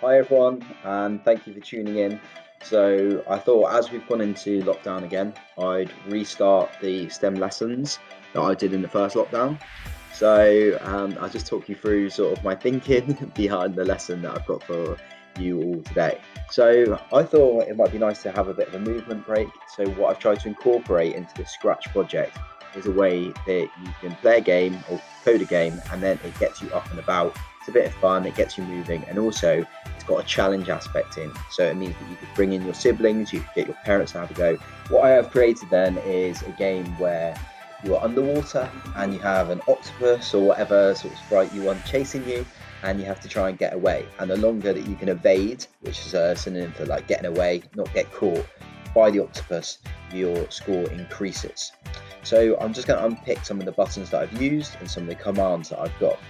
Hi everyone, and thank you for tuning in. So I thought as we've gone into lockdown again, I'd restart the STEM lessons that I did in the first lockdown. So I'll just talk you through sort of my thinking behind the lesson that I've got for you all today. So I thought it might be nice to have a bit of a movement break. So what I've tried to incorporate into this Scratch project is a way that you can play a game or code a game and then it gets you up and about. It's a bit of fun, it gets you moving, and also it's got a challenge aspect in. So it means that you could bring in your siblings, you could get your parents to have a go. What I have created then is a game where you are underwater and you have an octopus or whatever sort of sprite you want chasing you, and you have to try and get away. And the longer that you can evade, which is a synonym for like getting away, not get caught by the octopus, your score increases. So I'm just going to unpick some of the buttons that I've used and some of the commands that I've got.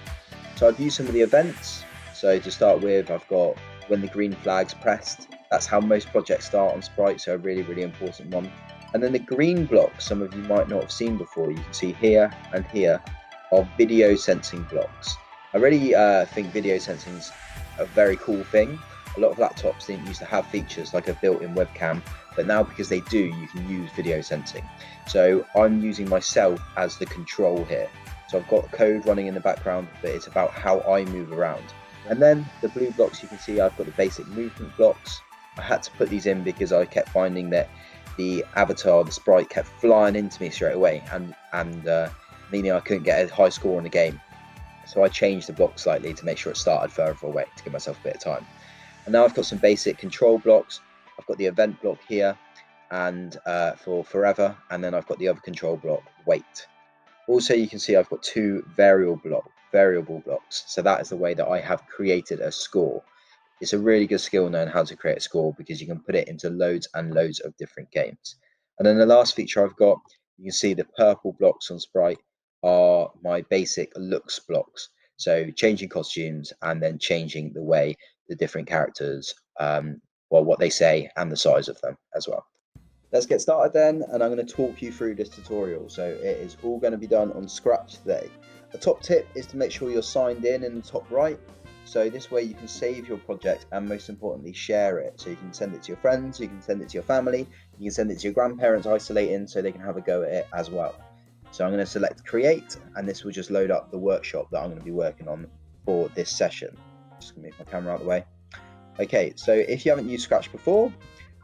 So I've used some of the events. So to start with, I've got when the green flag's pressed. That's how most projects start on Sprite, so a really, really important one. And then the green blocks, some of you might not have seen before, you can see here and here, are video sensing blocks. I really think video sensing's a very cool thing. A lot of laptops didn't used to have features like a built-in webcam, but now because they do, you can use video sensing. So I'm using myself as the control here. So I've got code running in the background, but it's about how I move around. And then the blue blocks, you can see I've got the basic movement blocks. I had to put these in because I kept finding that the avatar, the sprite, kept flying into me straight away, and meaning I couldn't get a high score in the game. So I changed the block slightly to make sure it started further away to give myself a bit of time. And now I've got some basic control blocks. I've got the event block here, and for forever, and then I've got the other control block, wait. Also, you can see I've got two variable blocks. So that is the way that I have created a score. It's a really good skill knowing how to create a score because you can put it into loads and loads of different games. And then the last feature I've got, you can see the purple blocks on Sprite are my basic looks blocks. So changing costumes and then changing the way the different characters, well, what they say and the size of them as well. Let's get started then, and I'm going to talk you through this tutorial. So it is all going to be done on Scratch today. A top tip is to make sure you're signed in the top right. So this way you can save your project and most importantly share it. So you can send it to your friends, you can send it to your family, you can send it to your grandparents isolating so they can have a go at it as well. So I'm going to select create, and this will just load up the workshop that I'm going to be working on for this session. Just going to move my camera out of the way. Okay, so if you haven't used Scratch before,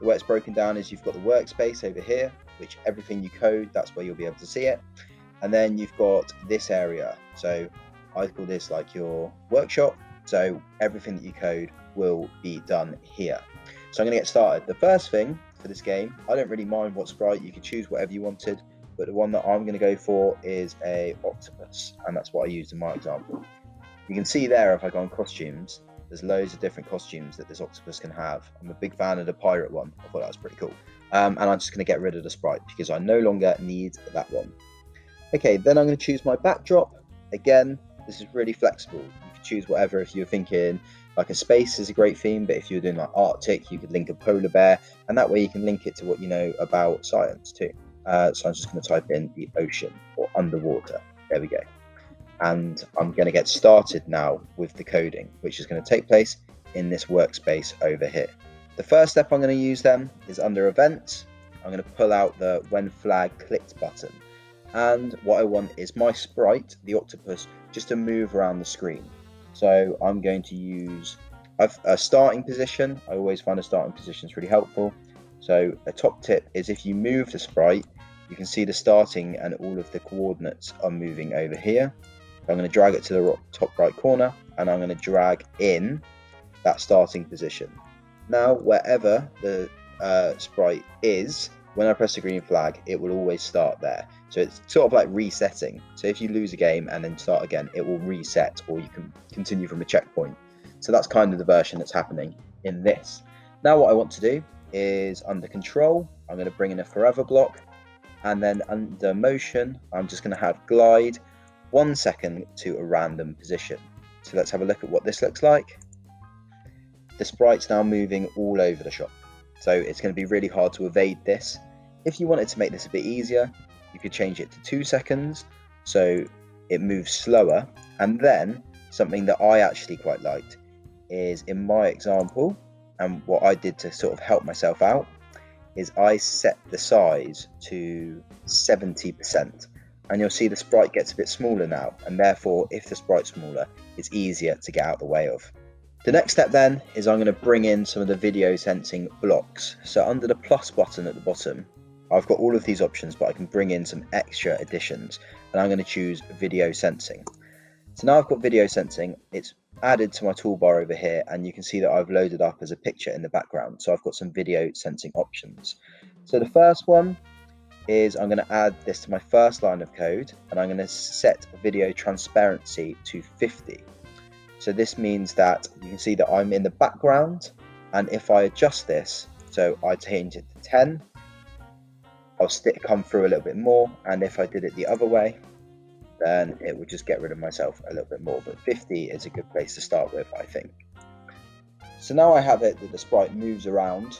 the way it's broken down is you've got the workspace over here, which everything you code, that's where you'll be able to see it. And then you've got this area. So I call this like your workshop. So everything that you code will be done here. So I'm going to get started. The first thing for this game, I don't really mind what sprite, you could choose whatever you wanted, but the one that I'm going to go for is a octopus, and that's what I used in my example. You can see there, if I go on costumes, there's loads of different costumes that this octopus can have. I'm a big fan of the pirate one. I thought that was pretty cool. And I'm just going to get rid of the sprite because I no longer need that one. Okay, then I'm going to choose my backdrop. Again, this is really flexible. You can choose whatever. If you're thinking like a space is a great theme, but if you're doing like Arctic, you could link a polar bear, and that way you can link it to what you know about science too. So I'm just going to type in the ocean or underwater. There we go. And I'm going to get started now with the coding, which is going to take place in this workspace over here. The first step I'm going to use then is under events. I'm going to pull out the when flag clicked button. And what I want is my sprite, the octopus, just to move around the screen. So I'm going to use a starting position. I always find a starting position is really helpful. So a top tip is if you move the sprite, you can see the starting and all of the coordinates are moving over here. I'm going to drag it to the top right corner, and I'm going to drag in that starting position. Now, wherever the sprite is, when I press the green flag, it will always start there. So it's sort of like resetting. So if you lose a game and then start again, it will reset, or you can continue from a checkpoint. So that's kind of the version that's happening in this. Now what I want to do is under control, I'm going to bring in a forever block, and then under motion, I'm just going to have glide 1 second to a random position. So let's have a look at what this looks like. The sprite's now moving all over the shop. So it's going to be really hard to evade this. If you wanted to make this a bit easier, you could change it to 2 seconds. So it moves slower. And then something that I actually quite liked is, in my example, and what I did to sort of help myself out, is I set the size to 70%. And you'll see the sprite gets a bit smaller now, and therefore if the sprite's smaller, it's easier to get out of the way of. The next step then is I'm going to bring in some of the video sensing blocks. So under the plus button at the bottom, I've got all of these options, but I can bring in some extra additions, and I'm going to choose video sensing. So now I've got video sensing, it's added to my toolbar over here, and you can see that I've loaded up as a picture in the background. So I've got some video sensing options. So the first one is I'm going to add this to my first line of code, and I'm going to set video transparency to 50. So this means that you can see that I'm in the background, and if I adjust this, so I change it to 10, I'll come through a little bit more, and if I did it the other way, then it would just get rid of myself a little bit more. But 50 is a good place to start with, I think. So now I have it that the sprite moves around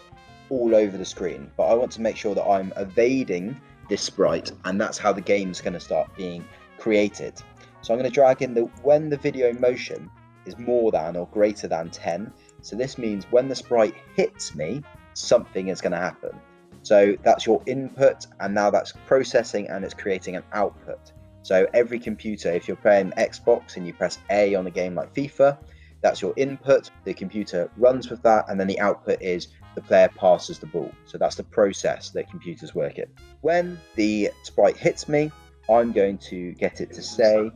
all over the screen, but I want to make sure that I'm evading this sprite, and that's how the game's going to start being created. So I'm going to drag in when the video motion is more than or greater than 10. So this means when the sprite hits me, something is going to happen. So that's your input, and now that's processing and it's creating an output. So every computer, if you're playing Xbox and you press A on a game like FIFA, that's your input, the computer runs with that, and then the output is the player passes the ball. So that's the process that computers work in. When the sprite hits me, I'm going to get it to say,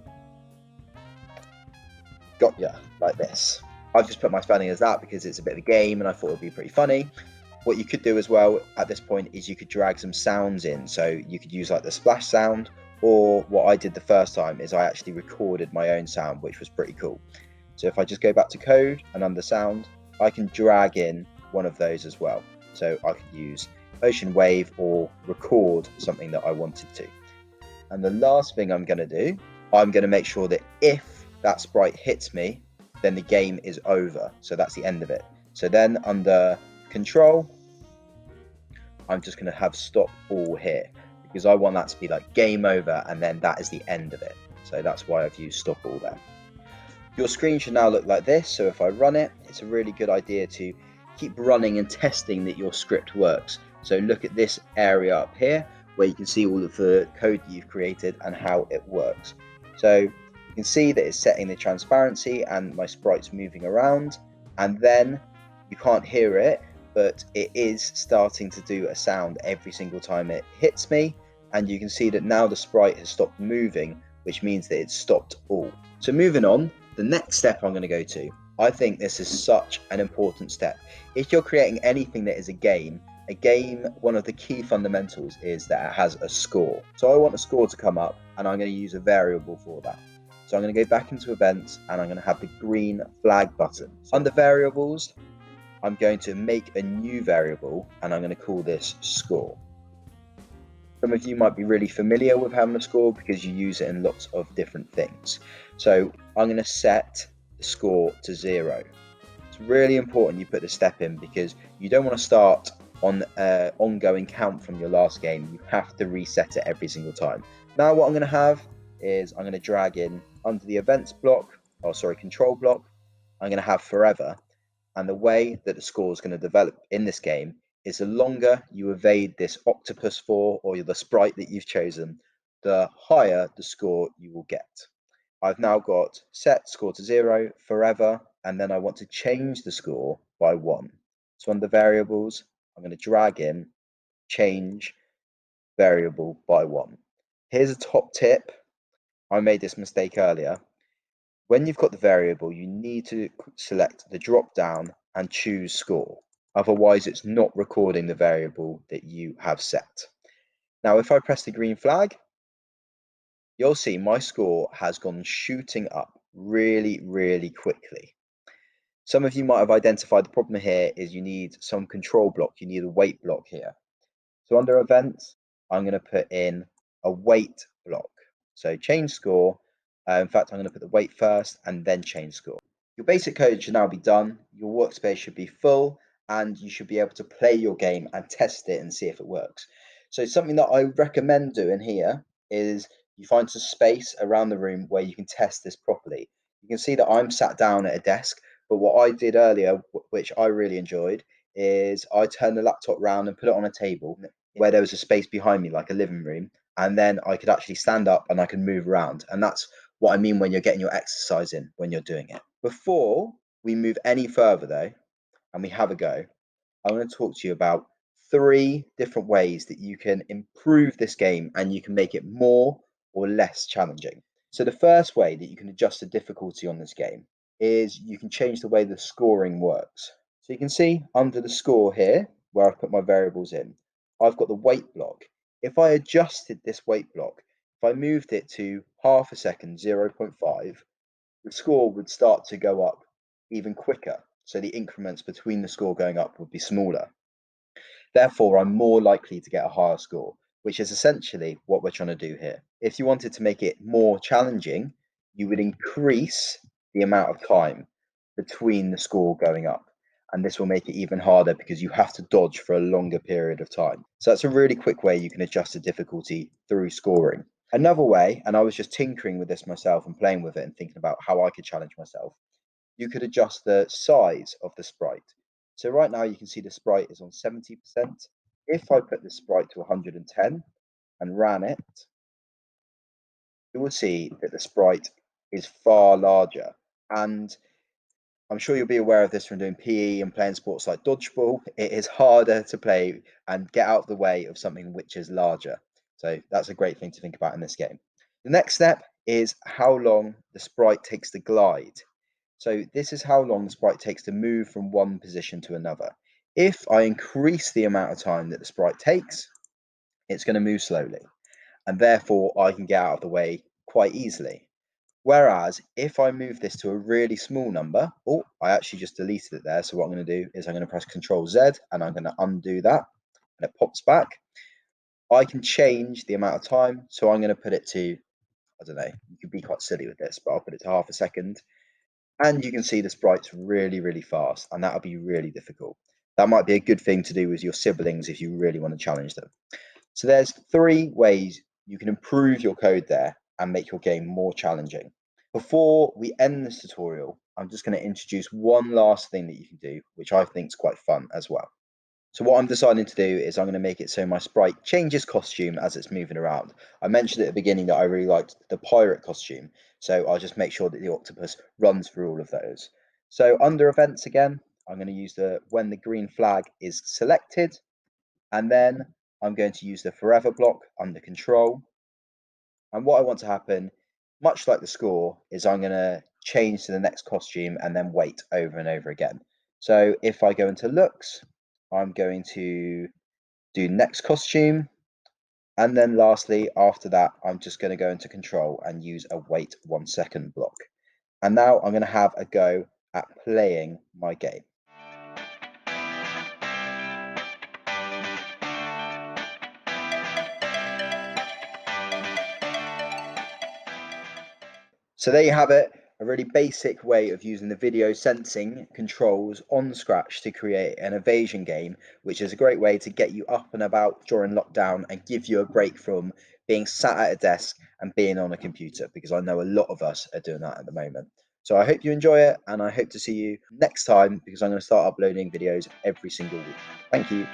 got ya, like this. I've just put my spelling as that because it's a bit of a game and I thought it would be pretty funny. What you could do as well at this point is you could drag some sounds in. So you could use like the splash sound, or what I did the first time is I actually recorded my own sound, which was pretty cool. So if I just go back to code and under sound, I can drag in one of those as well. So I could use ocean wave or record something that I wanted to. And the last thing I'm going to do, I'm going to make sure that if that sprite hits me, then the game is over. So that's the end of it. So then under control, I'm just going to have stop all here, because I want that to be like game over, and then that is the end of it. So that's why I've used stop all there. Your screen should now look like this. So if I run it, it's a really good idea to keep running and testing that your script works. So look at this area up here where you can see all of the code that you've created and how it works. So you can see that it's setting the transparency and my sprite's moving around, and then you can't hear it, but it is starting to do a sound every single time it hits me. And you can see that now the sprite has stopped moving, which means that it's stopped all. So moving on, the next step I'm going to go to, I think this is such an important step. If you're creating anything that is a game, one of the key fundamentals is that it has a score. So I want a score to come up, and I'm going to use a variable for that. So I'm going to go back into events, and I'm going to have the green flag button. Under variables, I'm going to make a new variable, and I'm going to call this score. Some of you might be really familiar with having a score because you use it in lots of different things. So I'm going to set the score to 0. It's really important you put this step in because you don't want to start on an ongoing count from your last game. You have to reset it every single time. Now what I'm going to have is I'm going to drag in under the events block, control block, I'm going to have forever. And the way that the score is going to develop in this game is the longer you evade this octopus for, or the sprite that you've chosen, the higher the score you will get. I've now got set score to 0 forever, and then I want to change the score by 1. So under variables, I'm going to drag in change variable by 1. Here's a top tip. I made this mistake earlier. When you've got the variable, you need to select the drop down and choose score. Otherwise, it's not recording the variable that you have set. Now, if I press the green flag, you'll see my score has gone shooting up really, really quickly. Some of you might have identified the problem here is you need some control block. You need a wait block here. So under events, I'm going to put in a wait block. So change score. In fact, I'm going to put the wait first and then change score. Your basic code should now be done. Your workspace should be full, and you should be able to play your game and test it and see if it works. So something that I recommend doing here is you find some space around the room where you can test this properly. You can see that I'm sat down at a desk But what I did earlier, which I really enjoyed, is I turned the laptop round and put it on a table where there was a space behind me, like a living room, and then I could actually stand up and I could move around. And that's what I mean when you're getting your exercise in when you're doing it. Before we move any further, though, and we have a go, I want to talk to you about 3 different ways that you can improve this game and you can make it more or less challenging. So, the first way that you can adjust the difficulty on this game is you can change the way the scoring works. So, you can see under the score here where I've put my variables in, I've got the wait block. If I adjusted this wait block, if I moved it to half a second, 0.5, the score would start to go up even quicker. So the increments between the score going up would be smaller. Therefore, I'm more likely to get a higher score, which is essentially what we're trying to do here. If you wanted to make it more challenging, you would increase the amount of time between the score going up. And this will make it even harder because you have to dodge for a longer period of time. So that's a really quick way you can adjust the difficulty through scoring. Another way, and I was just tinkering with this myself and playing with it and thinking about how I could challenge myself, you could adjust the size of the sprite. So right now you can see the sprite is on 70%. If I put the sprite to 110 and ran it, you will see that the sprite is far larger. And I'm sure you'll be aware of this from doing PE and playing sports like dodgeball. It is harder to play and get out of the way of something which is larger. So that's a great thing to think about in this game. The next step is how long the sprite takes to glide. So this is how long the sprite takes to move from one position to another. If I increase the amount of time that the sprite takes, it's going to move slowly, and therefore I can get out of the way quite easily. Whereas if I move this to a really small number, oh, I actually just deleted it there. So what I'm going to do is I'm going to press Control Z and I'm going to undo that, and it pops back. I can change the amount of time. So I'm going to put it to, I don't know, you could be quite silly with this, but I'll put it to half a second. And you can see the sprites really, really fast, and that'll be really difficult. That might be a good thing to do with your siblings if you really want to challenge them. So there's 3 ways you can improve your code there and make your game more challenging. Before we end this tutorial, I'm just going to introduce one last thing that you can do, which I think is quite fun as well. So what I'm deciding to do is I'm going to make it so my sprite changes costume as it's moving around. I mentioned at the beginning that I really liked the pirate costume, so I'll just make sure that the octopus runs through all of those. So under events again, I'm going to use the when the green flag is selected, and then I'm going to use the forever block under control. And what I want to happen, much like the score, is I'm going to change to the next costume and then wait over and over again. So if I go into looks, I'm going to do next costume. And then lastly, after that, I'm just going to go into control and use a wait 1 second block. And now I'm going to have a go at playing my game. So there you have it, a really basic way of using the video sensing controls on Scratch to create an evasion game, which is a great way to get you up and about during lockdown and give you a break from being sat at a desk and being on a computer, because I know a lot of us are doing that at the moment. So I hope you enjoy it, and I hope to see you next time, because I'm going to start uploading videos every single week. Thank you.